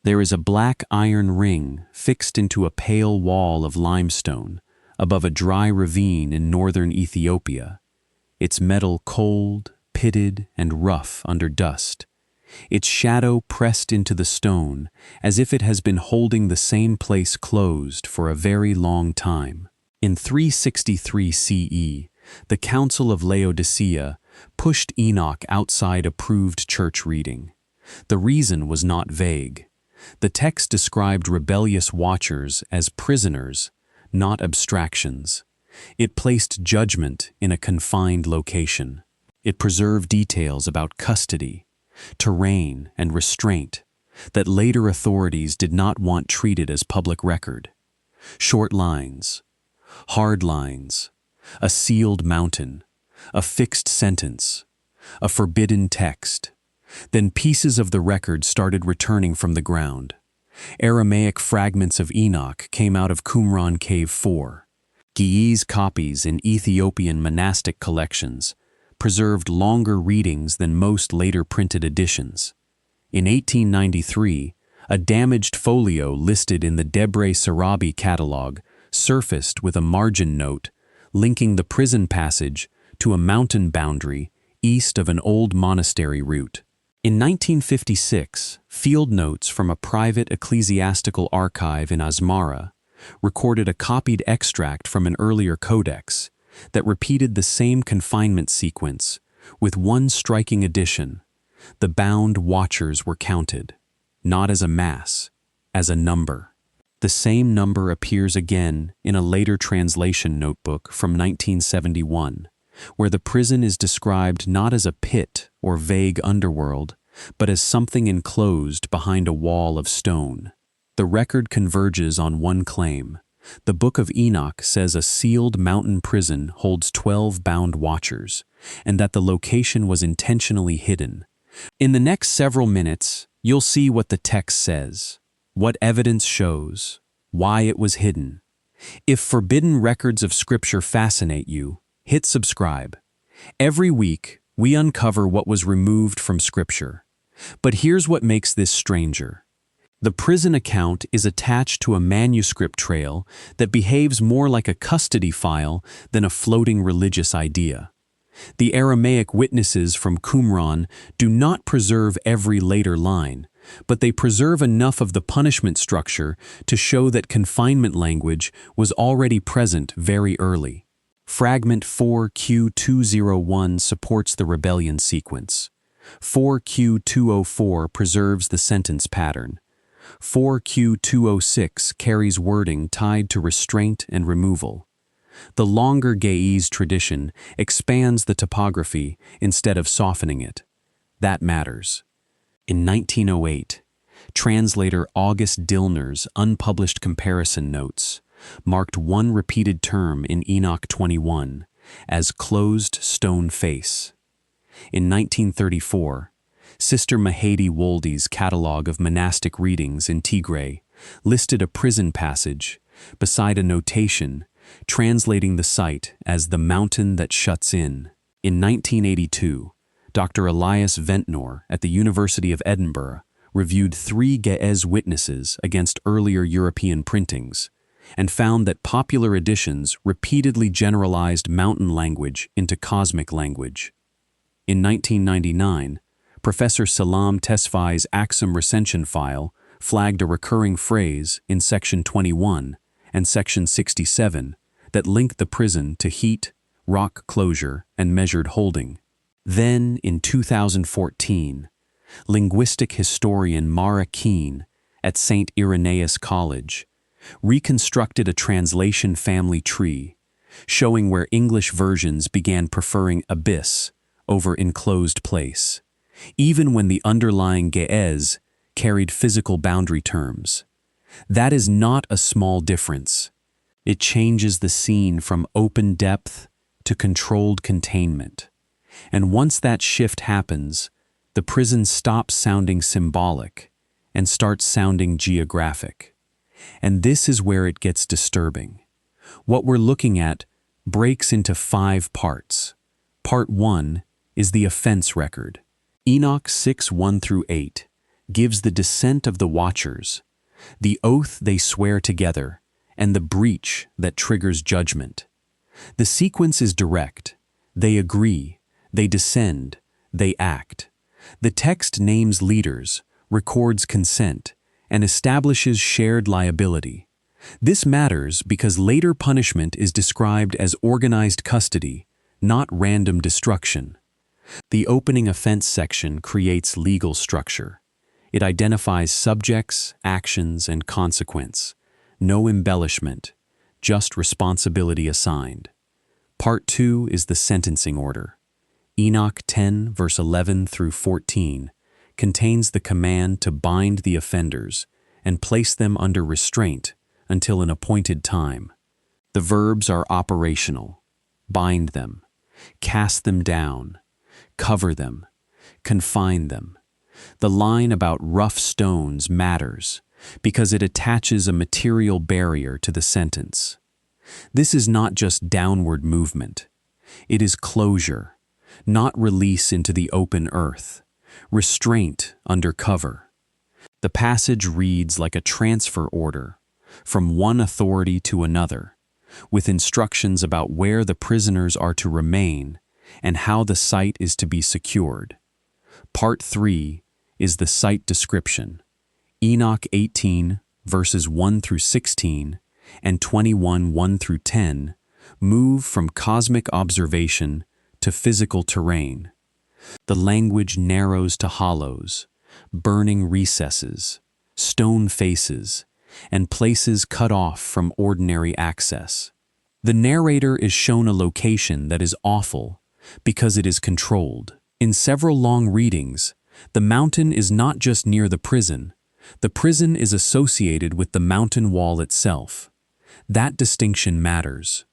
There is a black iron ring fixed into a pale wall of limestone above a dry ravine in northern Ethiopia, its metal cold, pitted, and rough under dust, its shadow pressed into the stone as if it has been holding the same place closed for a very long time. In 363 CE, the Council of Laodicea pushed Enoch outside approved church reading. The reason was not vague. The text described rebellious watchers as prisoners, not abstractions. It placed judgment in a confined location. It preserved details about custody, terrain, and restraint that later authorities did not want treated as public record. Short lines, hard lines, a sealed mountain, a fixed sentence, a forbidden text. Then pieces of the record started returning from the ground. Aramaic fragments of Enoch came out of Qumran Cave 4. Ge'ez copies in Ethiopian monastic collections preserved longer readings than most later printed editions. In 1893, a damaged folio listed in the Debre Sarabi catalog surfaced with a margin note linking the prison passage to a mountain boundary east of an old monastery route. In 1956, field notes from a private ecclesiastical archive in Asmara recorded a copied extract from an earlier codex that repeated the same confinement sequence, with one striking addition: the bound watchers were counted, not as a mass, as a number. The same number appears again in a later translation notebook from 1971, where the prison is described not as a pit or vague underworld, but as something enclosed behind a wall of stone. The record converges on one claim. The Book of Enoch says a sealed mountain prison holds 12 bound watchers, and that the location was intentionally hidden. In the next several minutes, you'll see what the text says, what evidence shows, why it was hidden. If forbidden records of Scripture fascinate you, hit subscribe. Every week, we uncover what was removed from Scripture. But here's what makes this stranger. The prison account is attached to a manuscript trail that behaves more like a custody file than a floating religious idea. The Aramaic witnesses from Qumran do not preserve every later line, but they preserve enough of the punishment structure to show that confinement language was already present very early. Fragment 4Q201 supports the rebellion sequence. 4Q204 preserves the sentence pattern. 4Q206 carries wording tied to restraint and removal. The longer Ge'ez tradition expands the topography instead of softening it. That matters. In 1908, translator August Dillner's unpublished comparison notes marked one repeated term in Enoch 21 as closed stone face. In 1934, Sister Mahady Wolde's catalog of monastic readings in Tigray listed a prison passage beside a notation translating the site as the mountain that shuts in. In 1982, Dr. Elias Ventnor at the University of Edinburgh reviewed 3 Ge'ez witnesses against earlier European printings and found that popular editions repeatedly generalized mountain language into cosmic language. In 1999, Professor Salam Tesfai's Axum recension file flagged a recurring phrase in Section 21 and Section 67 that linked the prison to heat, rock closure, and measured holding. Then, in 2014, linguistic historian Mara Keene at St. Irenaeus College reconstructed a translation family tree, showing where English versions began preferring abyss over enclosed place, even when the underlying Ge'ez carried physical boundary terms. That is not a small difference. It changes the scene from open depth to controlled containment. And once that shift happens, the prison stops sounding symbolic and starts sounding geographic. And this is where it gets disturbing. What we're looking at breaks into 5 parts. Part 1 is the offense record. Enoch 6:1-8 gives the descent of the watchers, the oath they swear together, and the breach that triggers judgment. The sequence is direct. They agree, they descend, they act. The text names leaders, records consent, and establishes shared liability. This matters because later punishment is described as organized custody, not random destruction. The opening offense section creates legal structure. It identifies subjects, actions, and consequence. No embellishment, just responsibility assigned. Part 2 is the sentencing order. Enoch 10, verse 11 through 14, contains the command to bind the offenders and place them under restraint until an appointed time. The verbs are operational. Bind them, cast them down, cover them, confine them. The line about rough stones matters because it attaches a material barrier to the sentence. This is not just downward movement. It is closure, not release into the open earth, restraint under cover. The passage reads like a transfer order from one authority to another, with instructions about where the prisoners are to remain and how the site is to be secured. Part 3 is the site description. Enoch 18, verses 1 through 16, and 21, 1 through 10, move from cosmic observation to physical terrain. The language narrows to hollows, burning recesses, stone faces, and places cut off from ordinary access. The narrator is shown a location that is awful because it is controlled. In several long readings, the mountain is not just near the prison is associated with the mountain wall itself. That distinction matters.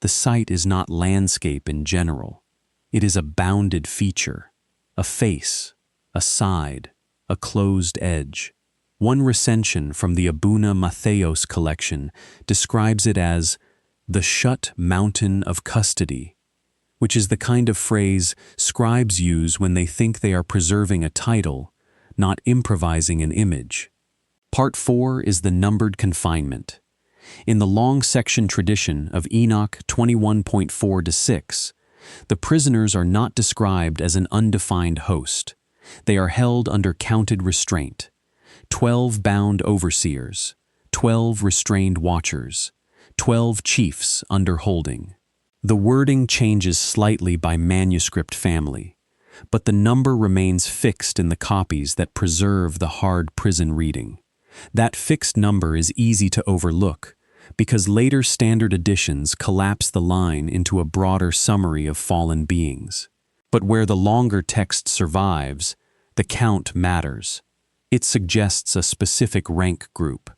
The site is not landscape in general. It is a bounded feature, a face, a side, a closed edge. One recension from the Abuna Matthäus collection describes it as the shut mountain of custody, which is the kind of phrase scribes use when they think they are preserving a title, not improvising an image. Part 4 is the numbered confinement. In the long section tradition of Enoch 21.4-6, the prisoners are not described as an undefined host. They are held under counted restraint. 12 bound overseers, 12 restrained watchers, 12 chiefs under holding. The wording changes slightly by manuscript family, but the number remains fixed in the copies that preserve the hard prison reading. That fixed number is easy to overlook because later standard editions collapse the line into a broader summary of fallen beings. But where the longer text survives, the count matters. It suggests a specific rank group,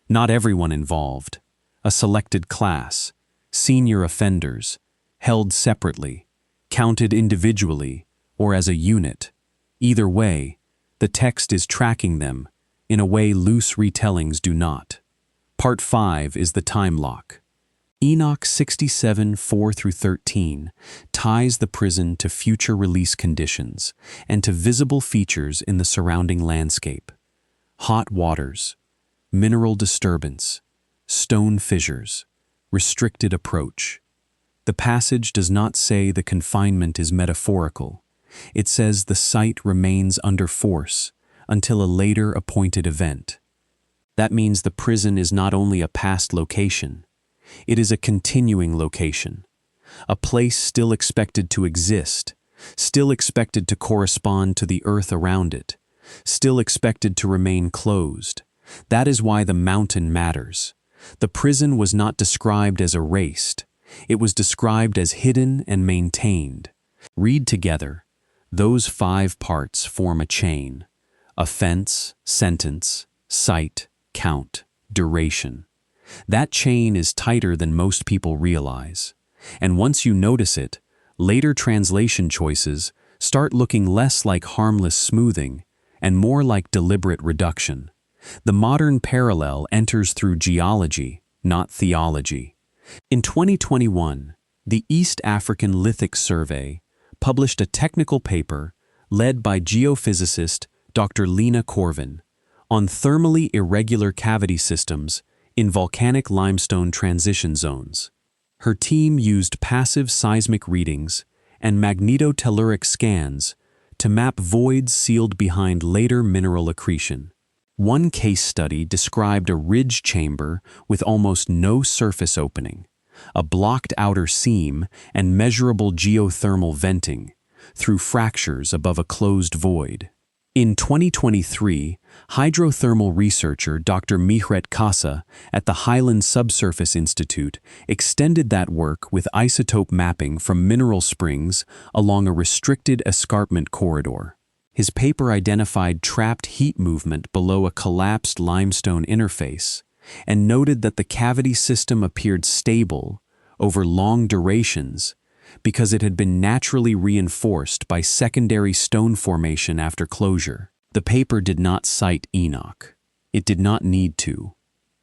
not everyone involved, a selected class, senior offenders, held separately, counted individually, or as a unit. Either way, the text is tracking them in a way loose retellings do not. Part 5 is the time lock. Enoch 67, 4-13 ties the prison to future release conditions and to visible features in the surrounding landscape. Hot waters, mineral disturbance, stone fissures, restricted approach. The passage does not say the confinement is metaphorical. It says the site remains under force until a later appointed event. That means the prison is not only a past location, it is a continuing location, a place still expected to exist, still expected to correspond to the earth around it, still expected to remain closed. That is why the mountain matters. The prison was not described as erased. It was described as hidden and maintained. Read together. Those 5 parts form a chain: offense, sentence, site, count, duration. That chain is tighter than most people realize. And once you notice it, later translation choices start looking less like harmless smoothing and more like deliberate reduction. The modern parallel enters through geology, not theology. In 2021, the East African Lithic Survey published a technical paper led by geophysicist Dr. Lena Corvin, on thermally irregular cavity systems in volcanic limestone transition zones. Her team used passive seismic readings and magnetotelluric scans to map voids sealed behind later mineral accretion. One case study described a ridge chamber with almost no surface opening, a blocked outer seam, and measurable geothermal venting through fractures above a closed void. In 2023, hydrothermal researcher Dr. Mihret Kasa at the Highland Subsurface Institute extended that work with isotope mapping from mineral springs along a restricted escarpment corridor. His paper identified trapped heat movement below a collapsed limestone interface and noted that the cavity system appeared stable over long durations because it had been naturally reinforced by secondary stone formation after closure. The paper did not cite Enoch. It did not need to.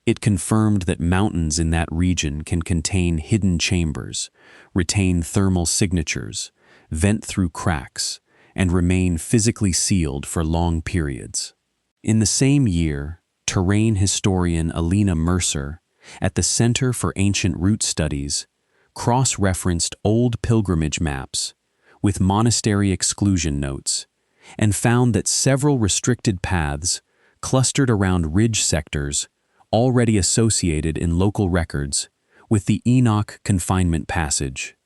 It confirmed that mountains in that region can contain hidden chambers, retain thermal signatures, vent through cracks, and remain physically sealed for long periods. In the same year, terrain historian Alina Mercer at the Center for Ancient Root Studies cross-referenced old pilgrimage maps with monastery exclusion notes and found that several restricted paths clustered around ridge sectors already associated in local records with the Enoch confinement passage.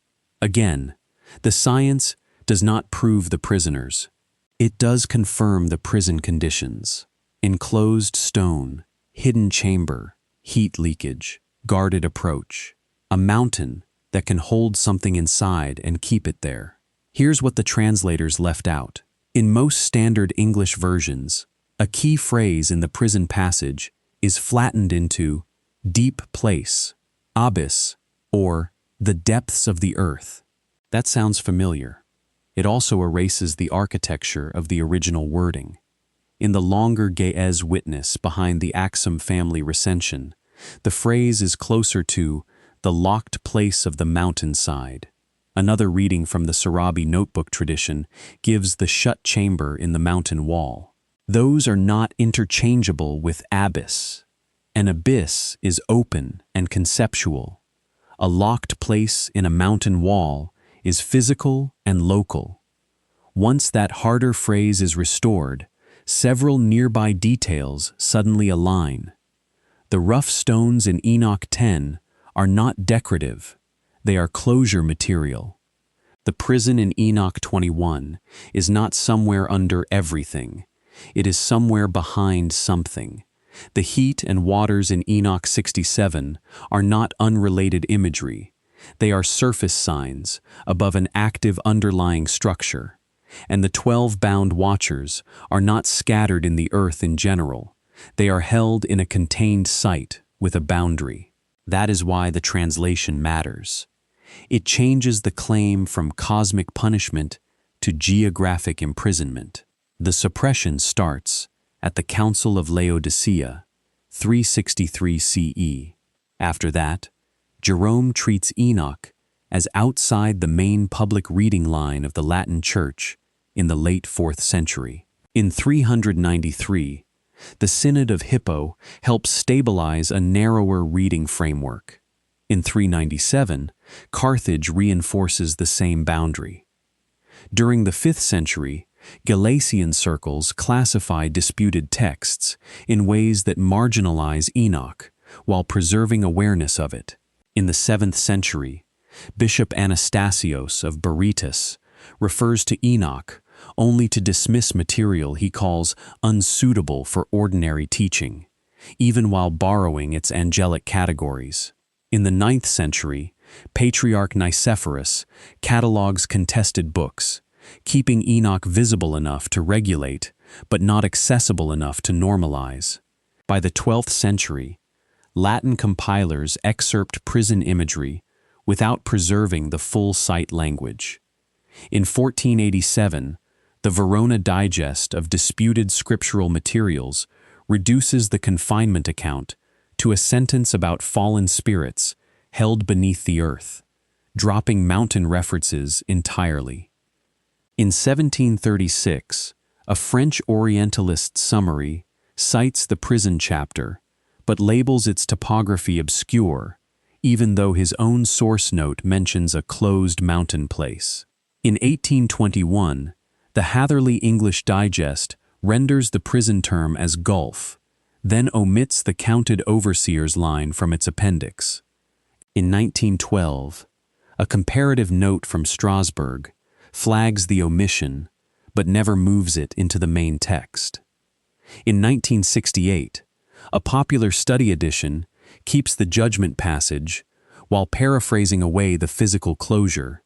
Again, the science does not prove the prisoners. It does confirm the prison conditions: enclosed stone, hidden chamber, heat leakage, guarded approach, a mountain that can hold something inside and keep it there. Here's what the translators left out. In most standard English versions, a key phrase in the prison passage is flattened into deep place, abyss, or the depths of the earth. That sounds familiar. It also erases the architecture of the original wording. In the longer Ge'ez witness behind the Axum family recension, the phrase is closer to the locked place of the mountainside. Another reading from the Sarabi notebook tradition gives the shut chamber in the mountain wall. Those are not interchangeable with abyss. An abyss is open and conceptual. A locked place in a mountain wall is physical and local. Once that harder phrase is restored, several nearby details suddenly align. The rough stones in Enoch 10 are not decorative, they are closure material. The prison in Enoch 21 is not somewhere under everything, it is somewhere behind something. The heat and waters in Enoch 67 are not unrelated imagery. They are surface signs above an active underlying structure. And the 12 bound watchers are not scattered in the earth in general. They are held in a contained site with a boundary. That is why the translation matters. It changes the claim from cosmic punishment to geographic imprisonment. The suppression starts at the Council of Laodicea, 363 CE. After that, Jerome treats Enoch as outside the main public reading line of the Latin Church in the late 4th century. In 393, the Synod of Hippo helps stabilize a narrower reading framework. In 397, Carthage reinforces the same boundary. During the 5th century, Galatian circles classify disputed texts in ways that marginalize Enoch while preserving awareness of it. In the 7th century, Bishop Anastasios of Berytus refers to Enoch only to dismiss material he calls unsuitable for ordinary teaching, even while borrowing its angelic categories. In the 9th century, Patriarch Nicephorus catalogues contested books, keeping Enoch visible enough to regulate, but not accessible enough to normalize. By the 12th century, Latin compilers excerpt prison imagery without preserving the full site language. In 1487, the Verona Digest of disputed scriptural materials reduces the confinement account to a sentence about fallen spirits held beneath the earth, dropping mountain references entirely. In 1736, A French Orientalist summary cites the prison chapter, but labels its topography obscure, even though his own source note mentions a closed mountain place. In 1821, the Hatherley English Digest renders the prison term as gulf, then omits the counted overseers line from its appendix. In 1912, a comparative note from Strasbourg flags the omission, but never moves it into the main text. In 1968, a popular study edition keeps the judgment passage while paraphrasing away the physical closure,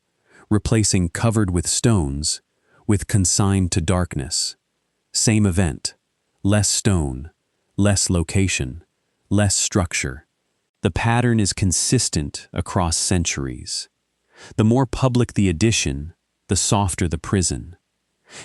replacing covered with stones with consigned to darkness. Same event, less stone, less location, less structure. The pattern is consistent across centuries. The more public the edition, the softer the prison.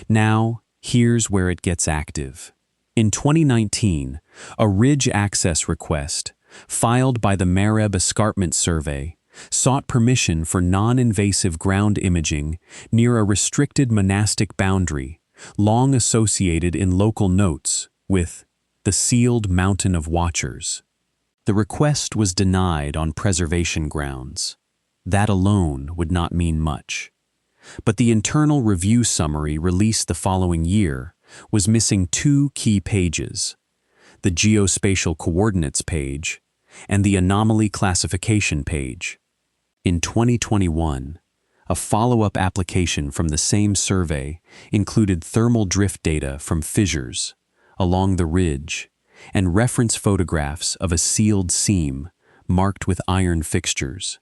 Now, here's where it gets active. In 2019, a ridge access request, filed by the Mareb Escarpment Survey, sought permission for non-invasive ground imaging near a restricted monastic boundary, long associated in local notes with the Sealed Mountain of Watchers. The request was denied on preservation grounds. That alone would not mean much. But the internal review summary released the following year was missing two key pages: the geospatial coordinates page and the anomaly classification page. In 2021, a follow-up application from the same survey included thermal drift data from fissures along the ridge and reference photographs of a sealed seam marked with iron fixtures.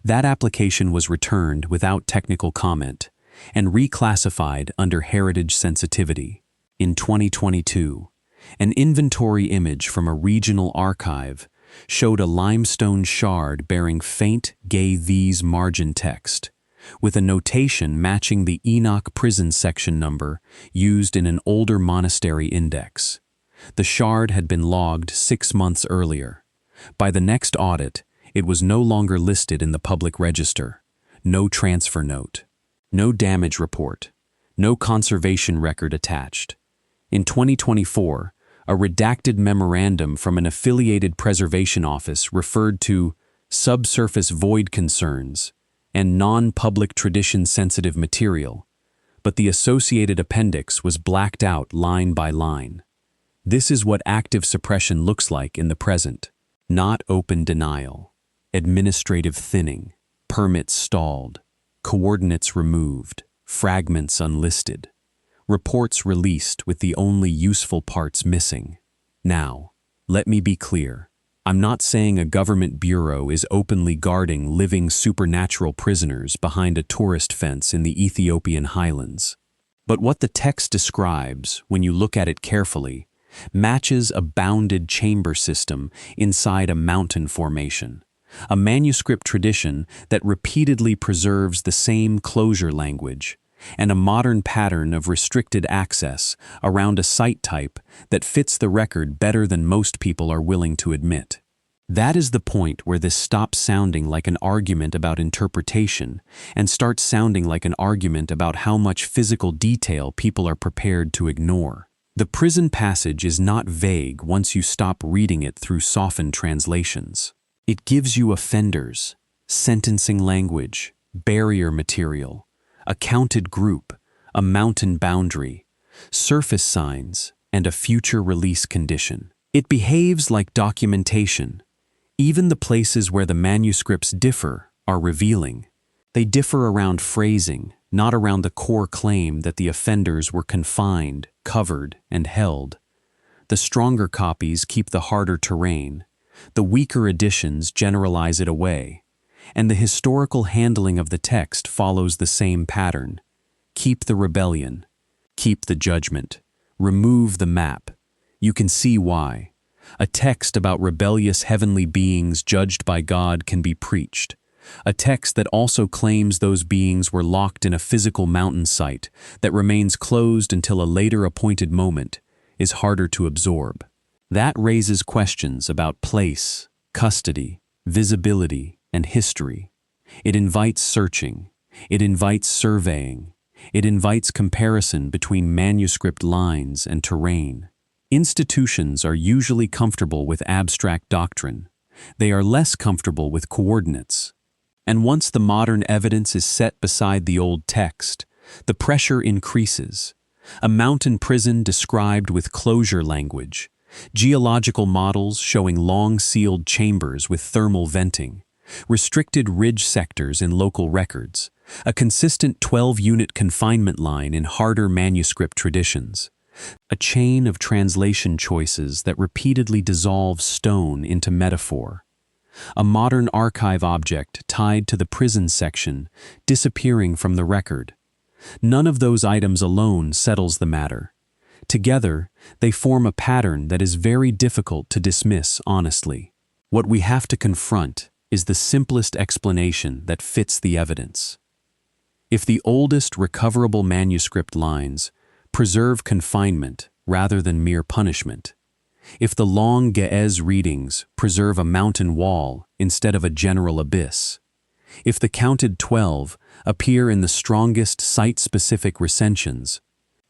That application was returned without technical comment and reclassified under heritage sensitivity. In 2022, an inventory image from a regional archive showed a limestone shard bearing faint Gay V's margin text, with a notation matching the Enoch prison section number used in an older monastery index. The shard had been logged 6 months earlier. By the next audit, it was no longer listed in the public register. No transfer note, no damage report, no conservation record attached. In 2024, a redacted memorandum from an affiliated preservation office referred to subsurface void concerns and non-public tradition-sensitive material, but the associated appendix was blacked out line by line. This is what active suppression looks like in the present. Not open denial, administrative thinning, permits stalled, coordinates removed, fragments unlisted, reports released with the only useful parts missing. Now, let me be clear. I'm not saying a government bureau is openly guarding living supernatural prisoners behind a tourist fence in the Ethiopian highlands. But what the text describes, when you look at it carefully, matches a bounded chamber system inside a mountain formation, a manuscript tradition that repeatedly preserves the same closure language, and a modern pattern of restricted access around a site type that fits the record better than most people are willing to admit. That is the point where this stops sounding like an argument about interpretation and starts sounding like an argument about how much physical detail people are prepared to ignore. The prison passage is not vague once you stop reading it through softened translations. It gives you offenders, sentencing language, barrier material, a counted group, a mountain boundary, surface signs, and a future release condition. It behaves like documentation. Even the places where the manuscripts differ are revealing. They differ around phrasing, not around the core claim that the offenders were confined, covered, and held. The stronger copies keep the harder terrain. The weaker editions generalize it away. And the historical handling of the text follows the same pattern. Keep the rebellion. Keep the judgment. Remove the map. You can see why. A text about rebellious heavenly beings judged by God can be preached. A text that also claims those beings were locked in a physical mountain site that remains closed until a later appointed moment is harder to absorb. That raises questions about place, custody, visibility, and history. It invites searching. It invites surveying. It invites comparison between manuscript lines and terrain. Institutions are usually comfortable with abstract doctrine. They are less comfortable with coordinates. And once the modern evidence is set beside the old text, the pressure increases. A mountain prison described with closure language, geological models showing long-sealed chambers with thermal venting, restricted ridge sectors in local records, a consistent 12-unit confinement line in harder manuscript traditions, a chain of translation choices that repeatedly dissolve stone into metaphor, a modern archive object tied to the prison section disappearing from the record. None of those items alone settles the matter. Together, they form a pattern that is very difficult to dismiss honestly. What we have to confront is the simplest explanation that fits the evidence. If the oldest recoverable manuscript lines preserve confinement rather than mere punishment, if the long Ge'ez readings preserve a mountain wall instead of a general abyss, if the counted 12 appear in the strongest site-specific recensions,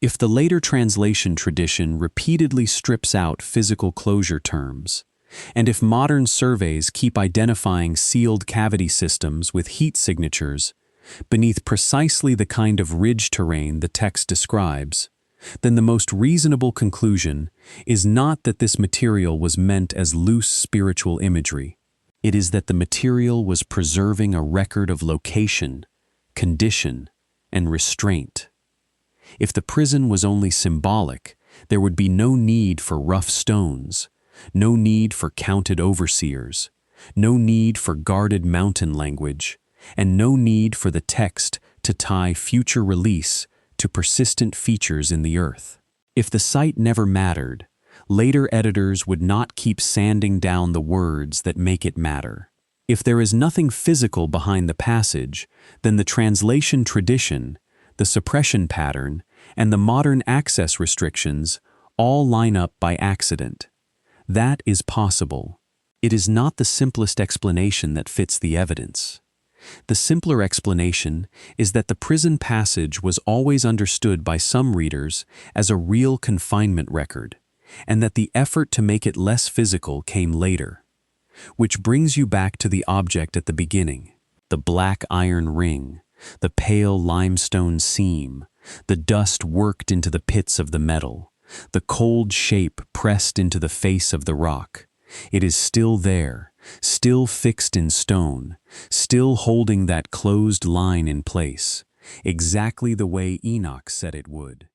if the later translation tradition repeatedly strips out physical closure terms, and if modern surveys keep identifying sealed cavity systems with heat signatures beneath precisely the kind of ridge terrain the text describes, then the most reasonable conclusion is not that this material was meant as loose spiritual imagery. It is that the material was preserving a record of location, condition, and restraint. If the prison was only symbolic, there would be no need for rough stones, no need for counted overseers, no need for guarded mountain language, and no need for the text to tie future release to persistent features in the earth. If the site never mattered, later editors would not keep sanding down the words that make it matter. If there is nothing physical behind the passage, then the translation tradition, the suppression pattern, and the modern access restrictions all line up by accident. That is possible. It is not the simplest explanation that fits the evidence. The simpler explanation is that the prison passage was always understood by some readers as a real confinement record, and that the effort to make it less physical came later. Which brings you back to the object at the beginning, the black iron ring, the pale limestone seam, the dust worked into the pits of the metal, the cold shape pressed into the face of the rock. It is still there, still fixed in stone, still holding that closed line in place, exactly the way Enoch said it would.